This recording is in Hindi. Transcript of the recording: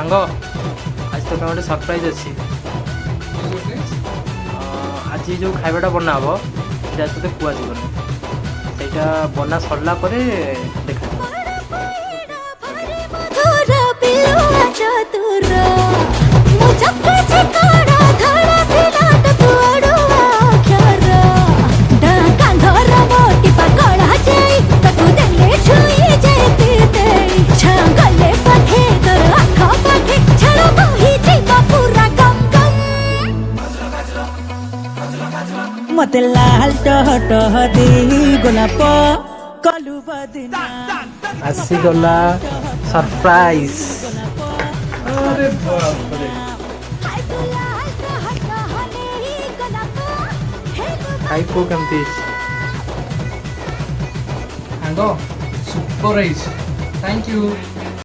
सांग आज तो गोटे सरप्राइज अच्छी आज जो खाइबाटा बना हम से कहना से बना सरला देखा मते लाल टह टह दे गोलाप कलु बदना आसी गला सरप्राइज अरे बाप रे खाई को केमती सांग सुपर थैंक यू